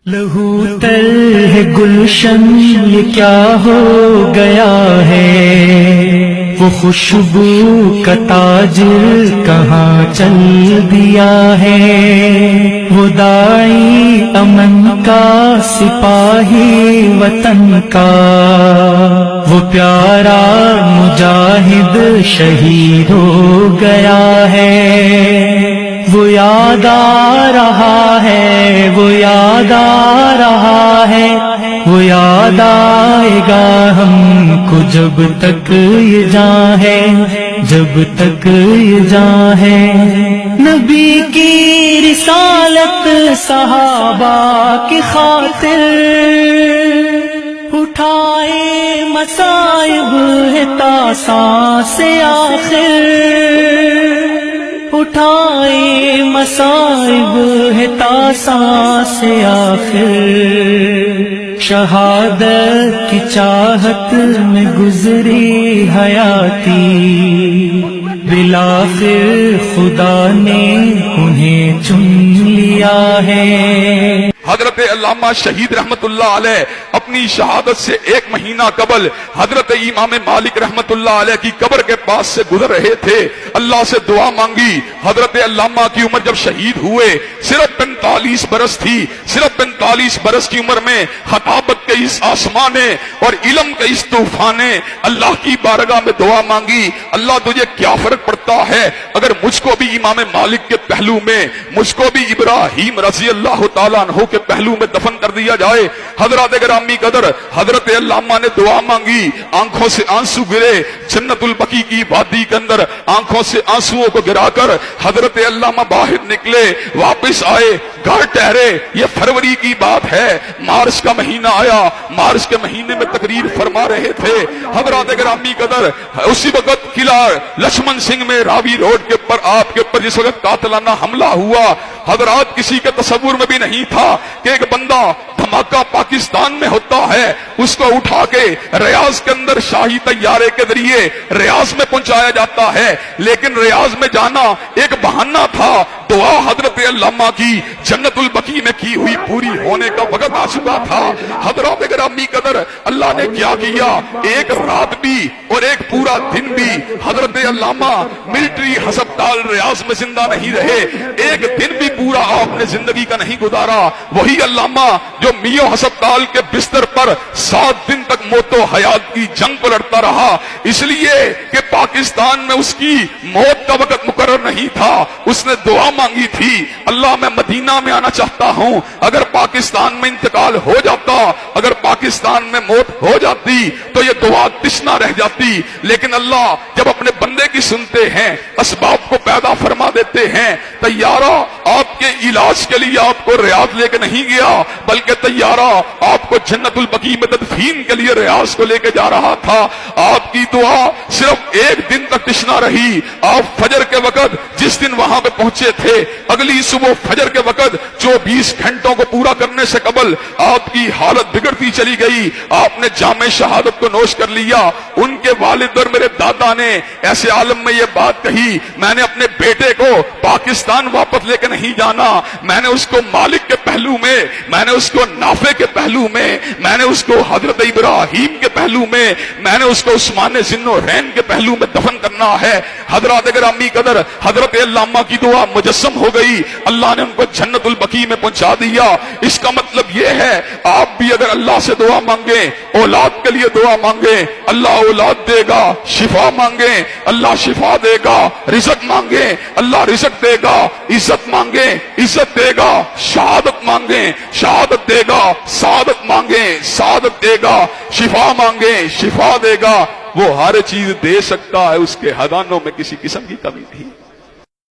لہو تر ہے گلشن یہ کیا ہو گیا ہے، وہ خوشبو کا تاجر کہاں چل دیا ہے، وہ داعی امن کا سپاہی وطن کا، وہ پیارا مجاہد شہید ہو گیا ہے، وہ یاد آ رہا ہے، وہ یاد آ رہا ہے، وہ یاد آئے گا ہم کو جب تک یہ جاں ہے، جب تک یہ جاں ہے۔ نبی کی رسالت صحابہ کی خاطر اٹھائے مصائب ہے تا سانس آخر، اٹھائے مصائب ہے تا سانس آخر، شہادت کی چاہت میں گزری حیاتی، بالآخر خدا نے انہیں چن لیا ہے۔ حضرت علامہ شہید رحمت اللہ علیہ اپنی شہادت سے ایک مہینہ قبل حضرت امام مالک رحمت اللہ علیہ کی قبر کے پاس سے گزر رہے تھے، اللہ سے دعا مانگی۔ حضرت علامہ کی عمر جب شہید ہوئے صرف 45 برس تھی، صرف 45 برس کی عمر میں خطابت کے اس آسمانے اور علم کے اس طوفانے اللہ کی بارگاہ میں دعا مانگی، اللہ تجھے کیا فرق پڑتا ہے اگر مجھ کو بھی امام مالک کے پہلو میں، مجھ کو بھی ابراہیم رضی اللہ تعالیٰ عنہ کے پہلو میں دفن کر دیا جائے۔ حضرات گرامی قدر، حضرت علامہ نے دعا مانگی، آنکھوں سے آنسو گرے، جنت البقیع کی وادی کے اندر آنکھوں سے آنسوؤں کو گرا کر حضرت علامہ باہر نکلے، واپس آئے، گھر ٹھہرے۔ یہ فروری کی بات ہے، مارچ کا مہینہ آیا، مارچ کے مہینے میں تقریر فرما رہے تھے۔ حضرات گرامی قدر، اسی وقت قلعہ لکشمن سنگھ میں راوی روڈ کے اوپر آپ کے اوپر جس وقت قاتلانہ حملہ ہوا، حضرات کسی کے تصور میں بھی نہیں تھا کہ ایک بندہ دھماکہ پاکستان میں ہوتا ہے، اس کو اٹھا کے ریاض کے اندر شاہی طیارے کے ذریعے ریاض میں پہنچایا جاتا ہے، لیکن ریاض میں جانا ایک بہانہ تھا۔ دعا حضرت علامہ کی جنت البقیع میں کی ہوئی پوری ہونے کا وقت آ چکا تھا۔ حضرات گرامی قدر، اللہ نے کیا کیا، ایک رات بھی اور ایک پورا دن بھی حضرت علامہ ملٹری ہسپتال ریاض میں زندہ نہیں رہے، ایک دن بھی پورا آپ نے زندگی کا نہیں گزارا۔ وہی علامہ جو میو ہسپتال کے بستر پر 7 دن تک موت و حیات کی جنگ کو لڑتا رہا، اس لیے کہ پاکستان میں اس کی موت کا وقت مقرر نہیں تھا۔ اس نے دعا مانگی تھی، اللہ میں مدینہ میں آنا چاہتا ہوں، اگر پاکستان میں انتقال ہو جاتا، اگر پاکستان میں موت ہو جاتی تو یہ دعا تشنا رہ جاتی، لیکن اللہ جب اپنے بندے کی سنتے ہیں اسباب کو پیدا فرما دیتے ہیں۔ طیارہ آپ کے علاج کے لیے آپ کو ریاض لے کے نہیں گیا، بلکہ طیارہ آپ کو جنت البقیع میں تدفین کے لیے ریاض کو لے کے جا رہا تھا۔ آپ کی دعا صرف ایک دن تک تشنا رہی۔ آپ فجر کے وقت جس دن وہاں پہ پہنچے تھے، اگلی صبح فجر کے وقت 24 گھنٹوں کو پورا کرنے سے قبل آپ کی حالت بگڑتی چلی گئی۔ آپ نے جام شہادت کو نوش کر لیا۔ ان کے والد اور میرے دادا نے ایسے عالم میں یہ بات کہی، میں نے اپنے بیٹے کو پاکستان واپس لے کے نہیں جانا، میں نے اس کو مالک کے پہلو میں، میں نے اس کو نافع کے پہلو میں، میں نے اس کو حضرت ابراہیم کے پہلو میں، میں نے اس کو عثمان ذی النورین کے پہلو میں دفن کرنا ہے۔ حضرات گرامی قدر، حضرت علامہ کی دعا مجسم ہو گئی، اللہ نے ان کو جنت البقیع میں پہنچا دیا۔ اس کا مطلب یہ ہے آپ بھی اگر اللہ سے دعا مانگیں، اولاد کے لیے دعا مانگیں، اللہ اولاد دے گا، شفا مانگیں اللہ شفا دے گا، رزق مانگیں اللہ رزق دے گا، عزت مانگیں عزت دے گا، شہادت مانگیں شہادت دے گا، سعادت مانگیں سعادت دے گا، شفا مانگیں شفا دے گا۔ وہ ہر چیز دے سکتا ہے، اس کے خزانوں میں کسی قسم کی کمی نہیں۔